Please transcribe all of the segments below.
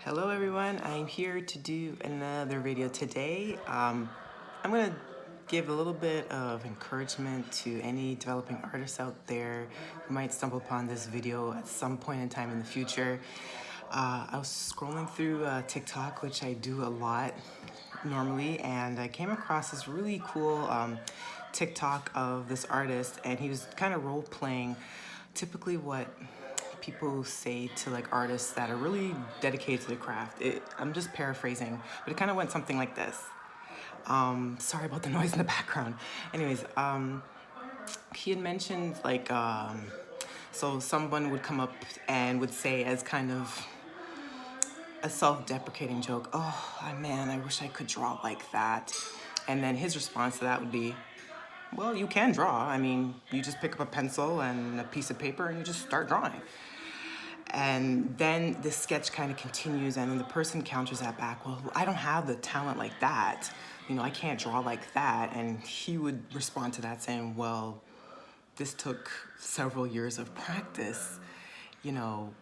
Hello everyone, I'm here to do another video today. I'm going to give a little bit of encouragement to any developing artists out there who might stumble upon this video at some point in time in the future. I was scrolling through TikTok, which I do a lot normally, and I came across this really cool TikTok of this artist, and he was kind of role-playing typically what people say to like artists that are really dedicated to the craft. I'm just paraphrasing, but it kind of went something like this. Sorry about the noise in the background. Anyways, he had mentioned like, so someone would come up and would say as kind of a self-deprecating joke, oh man, I wish I could draw like that. And then his response to that would be, well, you can draw. I mean, you just pick up a pencil and a piece of paper and you just start drawing. And then the sketch kind of continues, and then the person counters that back, well, I don't have the talent like that. You know, I can't draw like that. And he would respond to that saying, well, this took several years of practice. You know,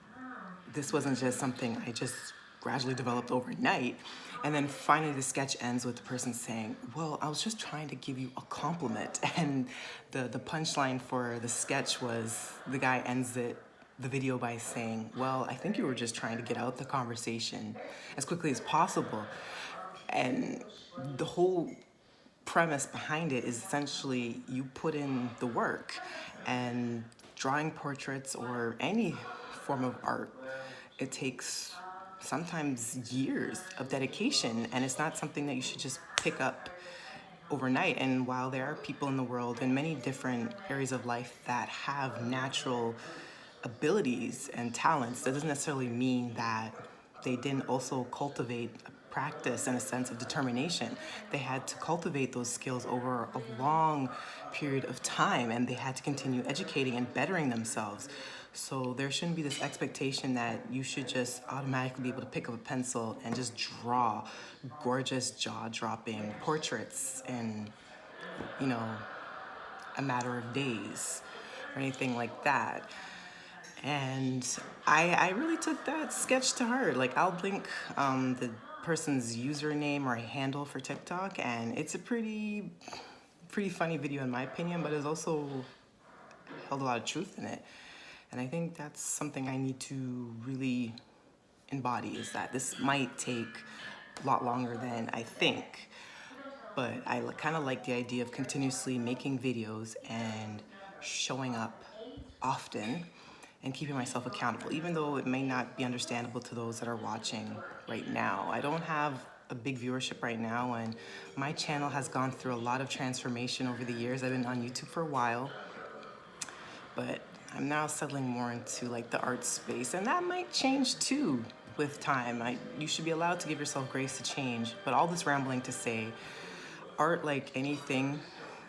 this wasn't just something I just gradually developed overnight. And then finally the sketch ends with the person saying, well, I was just trying to give you a compliment. And the punchline for the sketch was the guy ends the video by saying, well, I think you were just trying to get out the conversation as quickly as possible. And the whole premise behind it is essentially you put in the work, and drawing portraits or any form of art, it takes sometimes years of dedication, and it's not something that you should just pick up overnight. And while there are people in the world in many different areas of life that have natural abilities and talents, that doesn't necessarily mean that they didn't also cultivate a practice and a sense of determination. They had to cultivate those skills over a long period of time, and they had to continue educating and bettering themselves. So there shouldn't be this expectation that you should just automatically be able to pick up a pencil and just draw gorgeous jaw-dropping portraits in, you know, a matter of days or anything like that. And I really took that sketch to heart. Like, I'll link the person's username or handle for TikTok, and it's a pretty funny video in my opinion, but it's also held a lot of truth in it. And I think that's something I need to really embody, is that this might take a lot longer than I think. But I kind of like the idea of continuously making videos and showing up often and keeping myself accountable, even though it may not be understandable to those that are watching right now. I don't have a big viewership right now, and my channel has gone through a lot of transformation over the years. I've been on YouTube for a while, but I'm now settling more into like the art space, and that might change too with time. You should be allowed to give yourself grace to change. But all this rambling to say, art, like anything,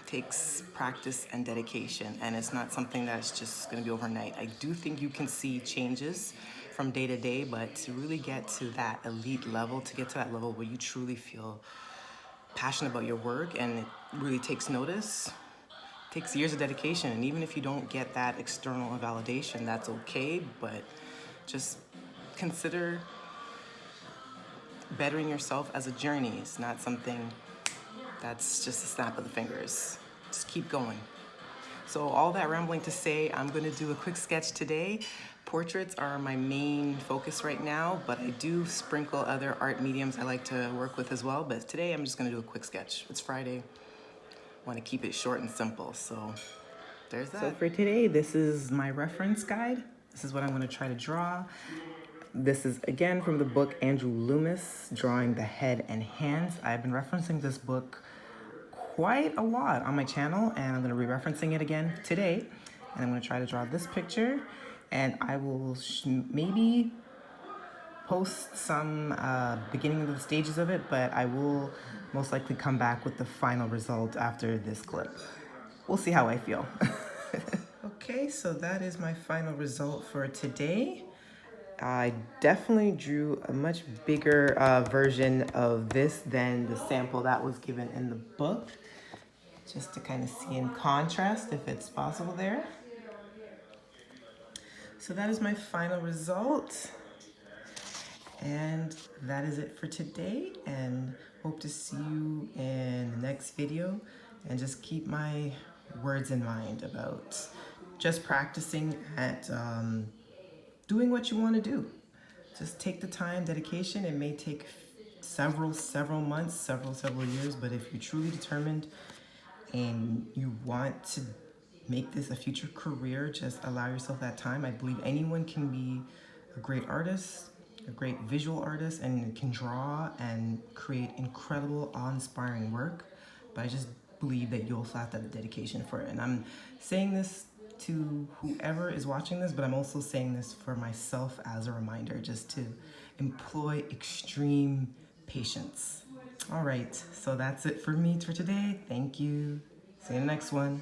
takes practice and dedication, and it's not something that's just going to be overnight. I do think you can see changes from day to day, but to really get to that elite level, to get to that level where you truly feel passionate about your work and it really takes notice, takes years of dedication. And even if you don't get that external validation, that's okay, but just consider bettering yourself as a journey. It's not something that's just a snap of the fingers. Just keep going. So all that rambling to say, I'm going to do a quick sketch today. Portraits are my main focus right now, but I do sprinkle other art mediums I like to work with as well. But today I'm just going to do a quick sketch. It's Friday. I want to keep it short and simple. So there's that. So for today, this is my reference guide. This is what I'm going to try to draw. This is, again, from the book Andrew Loomis, Drawing the Head and Hands. I've been referencing this book quite a lot on my channel, and I'm going to be referencing it again today. And I'm going to try to draw this picture, and I will maybe post some beginning of the stages of it, but I will most likely come back with the final result after this clip. We'll see how I feel. Okay, so that is my final result for today. I definitely drew a much bigger version of this than the sample that was given in the book, just to kind of see in contrast if it's possible there. So that is my final result. And that is it for today, and hope to see you in the next video. And just keep my words in mind about just practicing at doing what you want to do. Just take the time, dedication. It may take several months, several years, but if you're truly determined and you want to make this a future career, just allow yourself that time. I believe anyone can be a great artist, a great visual artist, and can draw and create incredible, awe-inspiring work. But I just believe that you also have to have the dedication for it. And I'm saying this to whoever is watching this, but I'm also saying this for myself as a reminder, just to employ extreme patience. All right, so that's it for me for today. Thank you. See you in the next one.